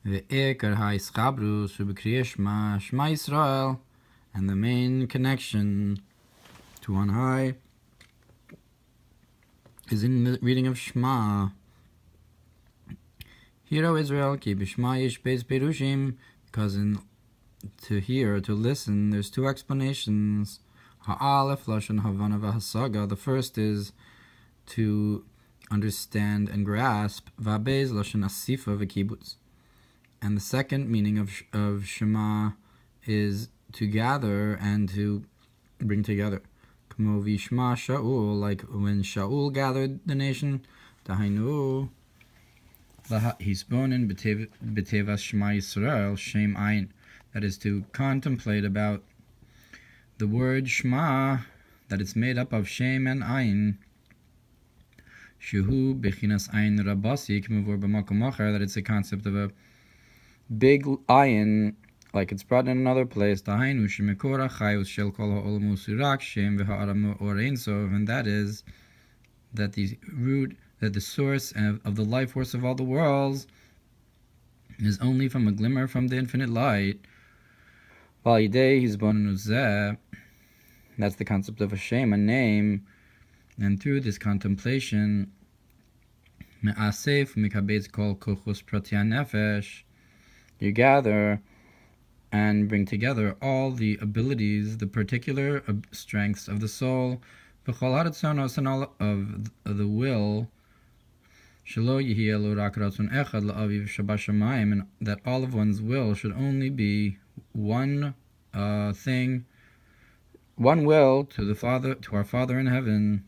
Ve'ikar ha'ischabrus u'b'kriyas Shema Yisrael, and the main connection to on high is in the reading of Shema. Hear, O Israel, ki b'Shema yesh beis perushim, because to hear, to listen, there's two explanations. Ha'alef lashon havana v'hasaga. The first is to understand and grasp. Va'bez lashon asifa v'kibbutz. And the second meaning of Shema is to gather and to bring together. K'mo v'yishma Shaul, like when Shaul gathered the nation. Dahainu hisbonin b'tevas Shema Yisrael shem ayin. That is to contemplate about the word Shema, that it's made up of Shem and Ayin. Shuhu bechinas Ayin rabasi k'mevor b'makom acher, that it's a concept of a big Ayin, like it's brought in another place. Dahainu shemekora chayus shel kol ha'olam usirak Shem v'ha'aram or Ein Sof, and that is that the root, that the source of the life force of all the worlds is only from a glimmer from the infinite light. That's the concept of Hashem, a name, and through this contemplation, you gather and bring together all the abilities, the particular strengths of the soul, and all of the will, and that all of one's will should only be one thing, one will to the Father, to our Father in heaven,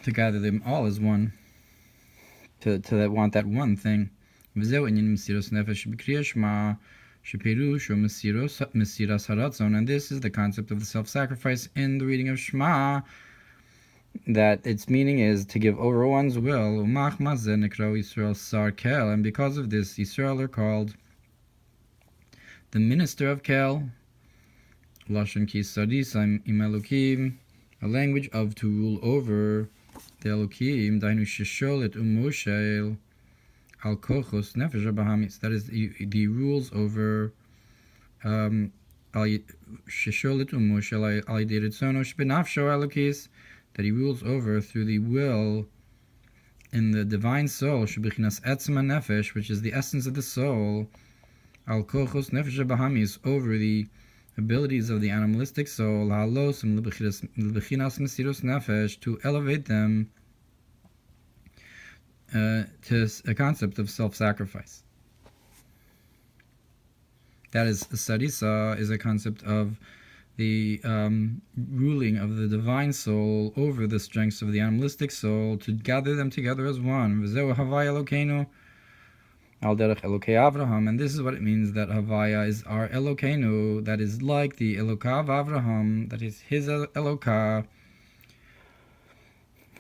to gather them all as one, to want that one thing. And this is the concept of the self-sacrifice in the reading of Shema, that its meaning is to give over one's will. And because of this, Yisrael are called the minister of Kel, Lashon ki sadisam im Elokim, a language of to rule over the Elokim, dainu shesholet Moshe al kochos nefesh bahamis. That is, the rules over shesholet Moshe al yedei ritzono shbenafsho Elokis, that he rules over through the will in the divine soul, shebechinas etzem nefesh, which is the essence of the soul. Al kochos nefesh bahamis, over the abilities of the animalistic soul, ha'alosim lebechinas mesirus nefesh, to elevate them to a concept of self-sacrifice. That is, sarisa is a concept of the ruling of the divine soul over the strengths of the animalistic soul, to gather them together as one. V'zeu havaya Elokeinu al derech Elokei Avraham, and this is what it means, that Havaya is our Elokeinu, that is like the Eloka of Avraham, that is his Eloka.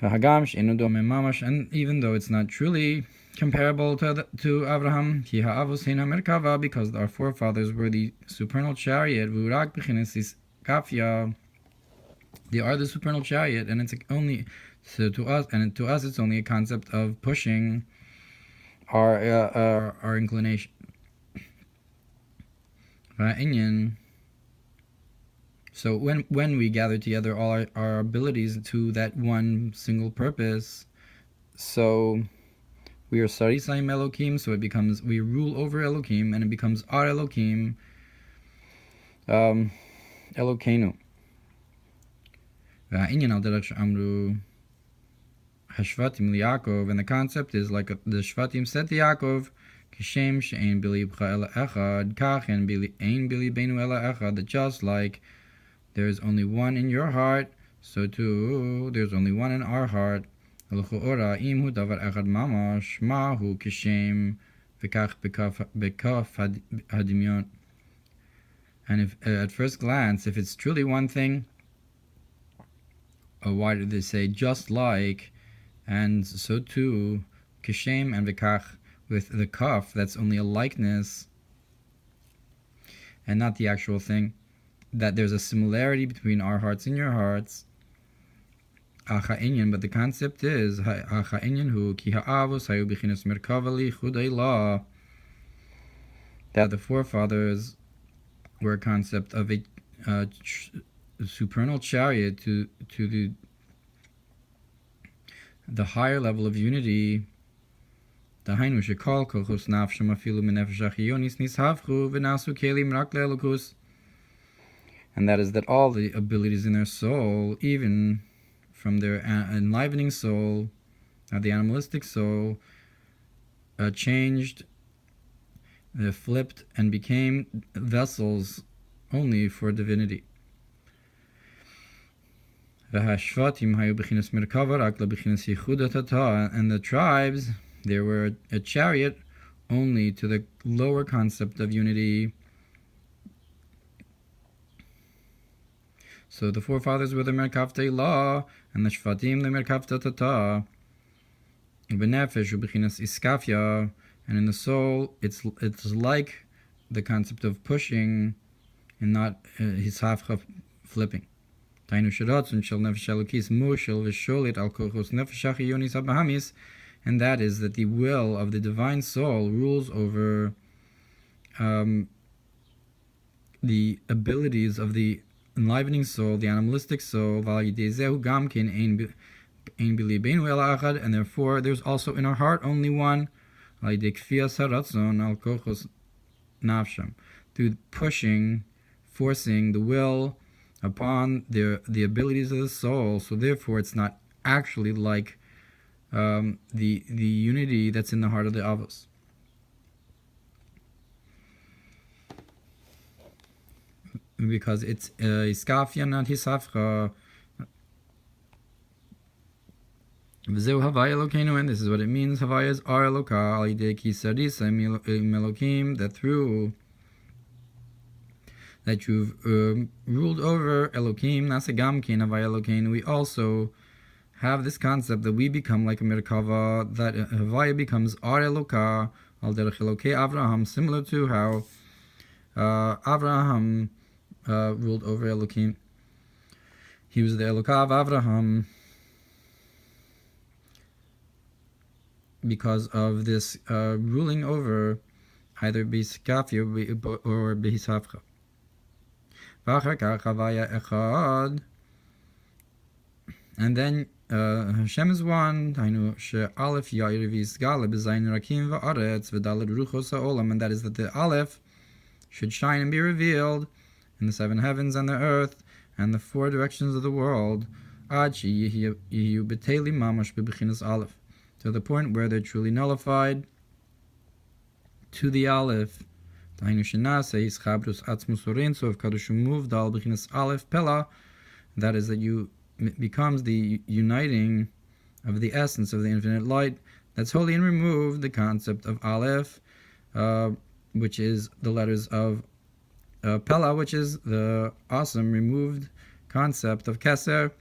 V'hagam she'enu domeh mamash, and even though it's not truly comparable to Avraham, ki ha'avos heina merkava, because our forefathers were the supernal chariot, v'urak b'chinesis kafya, they are the supernal chariot, and it's only to us it's only a concept of pushing our inclination. So when we gather together all our abilities to that one single purpose, so we are Sarisayim Elokim, so it becomes, we rule over Elokim, and it becomes our Elokim, Elokeinu. Hashvatim liYaakov, and the concept is like the Shvatim said to Yaakov, Kishem she'ein bilibcha ela echad, kach en ein bilibenu ela echad, that just like there is only one in your heart, so too there's only one in our heart. L'cho'ora im hu davar echad mamash, mahu kishem v'kach bekaf hadimyon. And if at first glance, if it's truly one thing, why did they say just like? And so too, kishem and v'kach, with the kaf, that's only a likeness and not the actual thing, that there's a similarity between our hearts and your hearts. But the concept is, ki ha'avos hayu b'chinas merkava lichudei la, that the forefathers were a concept of a supernal chariot to the higher level of unity. And that is that all the abilities in their soul, even from their enlivening soul, the animalistic soul, changed, flipped, and became vessels only for divinity. And the tribes, they were a chariot only to the lower concept of unity. So the forefathers were the Merkavtei law, and the Shvatim the Merkavta Tata. Benefesh u'bechinas iskafia, and in the soul, it's like the concept of pushing, and not hisafcha, flipping. Tainu sheratzun shel nefesh elokis mushel v'sholit al kochos nefesh achiyonis habahamis, and that is that the will of the divine soul rules over the abilities of the enlivening soul, the animalistic soul, and therefore there's also in our heart only one, through pushing, forcing the will upon the abilities of the soul. So therefore it's not actually like the unity that's in the heart of the Avos. Because it's iskafia, not hisafcha. V'zeu havaya Elokeinu, and this is what it means. Havaya is our Eloka, al yidei ki sarisa Elokim, that through that you've ruled over Elokim, nasagam kin havaya Elokeinu. We also have this concept that we become like a Merkava, that Havaya becomes our Eloka, al derech Elokei Avraham, similar to how Avraham ruled over Elokim. He was the Eloka of Avraham because of this ruling over either Biskafia or Bihisafcha. And then Hashem is one, and that is that the Aleph should shine and be revealed in the seven heavens and the earth and the four directions of the world, to the point where they're truly nullified to the Aleph. That is that you becomes the uniting of the essence of the infinite light that's holy and removed, the concept of Aleph, which is the letters of Pella, which is the awesome removed concept of Keser,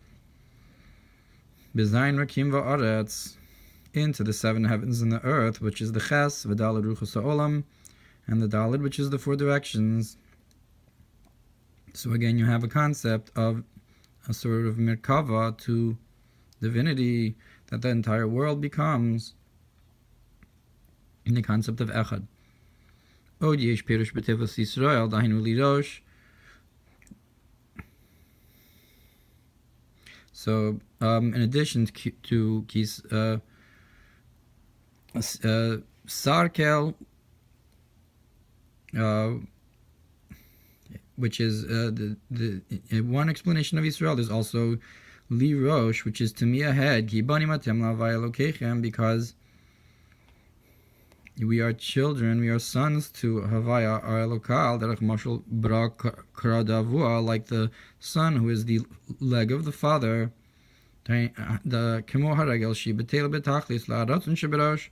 Bezayin Rakim Va'aretz, into the seven heavens and the earth, which is the Ches, V'dalad Ruchos Ha'olam, and the Dalad, which is the four directions. So again, you have a concept of a sort of Merkava to divinity, that the entire world becomes in the concept of Echad. Od yesh perush b'tevos Yisrael, dahainu li Rosh. So, in addition to Kis Sarkel, which is the one explanation of Yisrael, there's also Li Rosh, which is to me a head, Ki bani matem lavaya lokechem, because we are children, we are sons to Havaya, our Elokal, derech mashal bra kradavua, like the son who is the leg of the father, the kemo haragel shi betel betachlis la'aratzon sheberosh,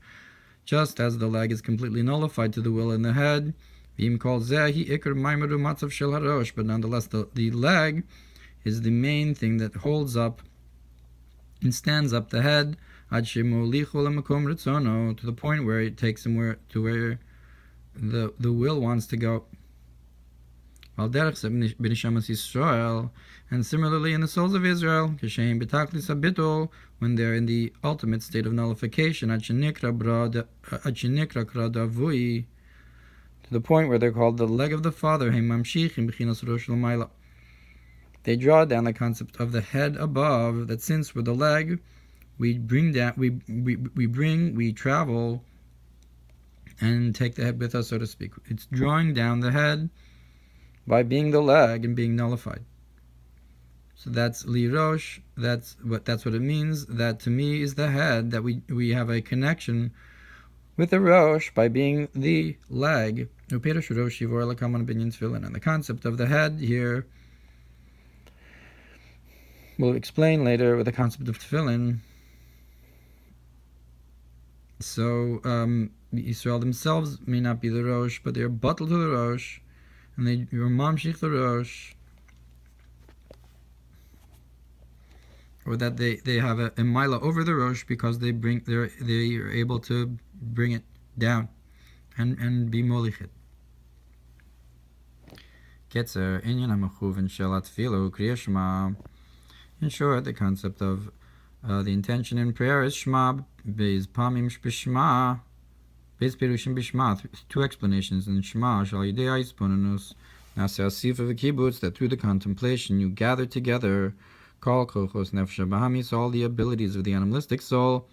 just as the leg is completely nullified to the will in the head. V'im kol zeh hi ikar maimeru matzav shel harosh, but nonetheless the leg is the main thing that holds up and stands up the head, to the point where it takes him where the will wants to go. And similarly in the souls of Israel, when they're in the ultimate state of nullification, to to the point where they're called the leg of the father. They draw down the concept of the head above, that since we're the leg, we bring down, we travel and take the head with us, so to speak. It's drawing down the head by being the leg and being nullified. So that's li Rosh. That's what it means. That to me is the head. That we have a connection with the Rosh by being the leg. And the concept of the head here we'll explain later with the concept of tefillin. So Israel themselves may not be the Rosh, but they're bottled to the Rosh, and they are mamshich the Rosh, or that they have a mila over the Rosh because they are able to bring it down and be molichet. Ketzer inyan hamachuven shel atfilo kriya shema. In short, the concept of the intention in prayer is shema, beis pamim b'shema, beis perushim b'shema. Two explanations in shema. Shal yidei ha'isponenus nase asif of the kibbutz, that through the contemplation you gather together kol kochos nefesh bahamis, all the abilities of the animalistic soul,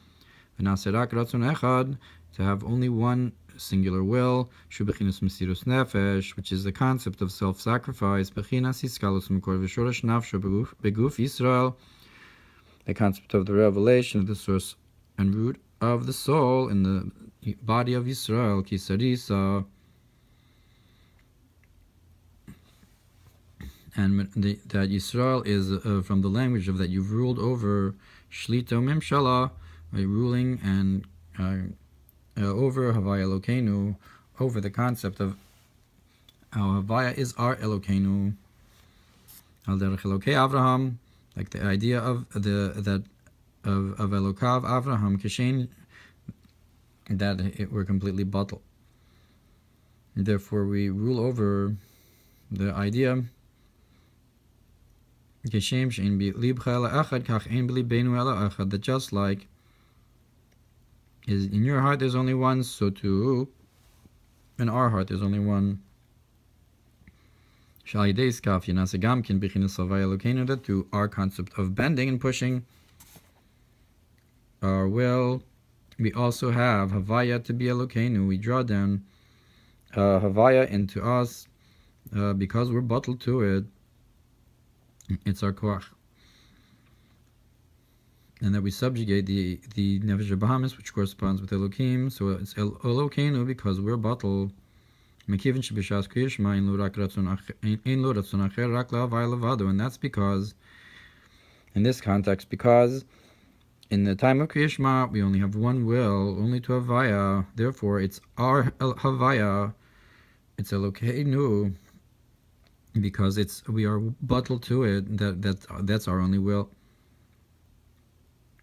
v'nase rak ratzon echad, to have only one singular will, shu bechinus mesirus nefesh, which is the concept of self-sacrifice, bechinas iskalus mekor v'shorash nafsho beguf Yisrael, the concept of the revelation of the source and root of the soul in the body of Yisrael, kisarisa, and that Yisrael is from the language of that you've ruled over, shlito memshala, by ruling and over Havaya Elokeinu, over the concept of how Havaya is our Elokeinu, al derech Elokei Avraham, like the idea of Elokav Avraham Kishen, that we're completely bottled. Therefore, we rule over the idea Kishem shein bi libcha ela echad kach ein b'libeinu ela echad, that just like is in your heart there's only one, so too in our heart there's only one. That through our concept of bending and pushing our will, we also have Havaya to be Elokeinu. We draw down Havaya into us because we're bottled to it. It's our koach. And that we subjugate the Nefesh Bahamis, which corresponds with Elokim. So it's Elokeinu because we're bottled. And that's because in this context, because in the time of Kriya Shema we only have one will, only to Havaya. Therefore, it's our Havaya, it's Elokeinu, because we are bottled to it. That's our only will.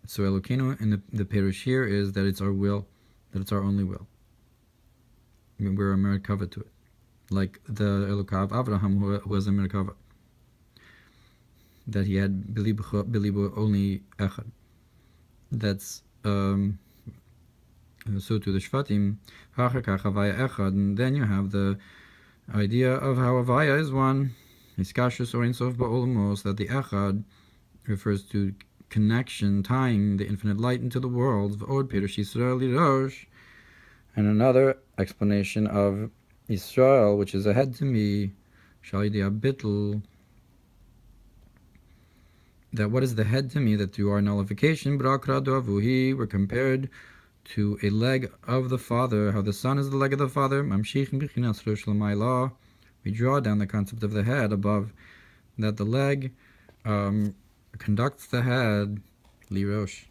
So Elokeinu in the Perush here is that it's our will, that it's our only will. I mean, we're a Merkava to it, like the Elokav Avraham, who was a Merkava, that he had Bilibu only Echad. That's so to the Shvatim, Havaya Echad, and then you have the idea of how Havaya is one, Iskashus or Insof Ba'olamos, that the Echad refers to connection, tying the infinite light into the world, V'od Perush Yisrael Rosh, and another explanation of Israel, which is ahead to me, Shalidi Abitl, that what is the head to me, that through our nullification, B'rakradu Avuhi, we're compared to a leg of the Father, how the Son is the leg of the Father, Mamshich B'chinas Rosh L'mayla, we draw down the concept of the head above, that the leg conducts the head, Li Rosh.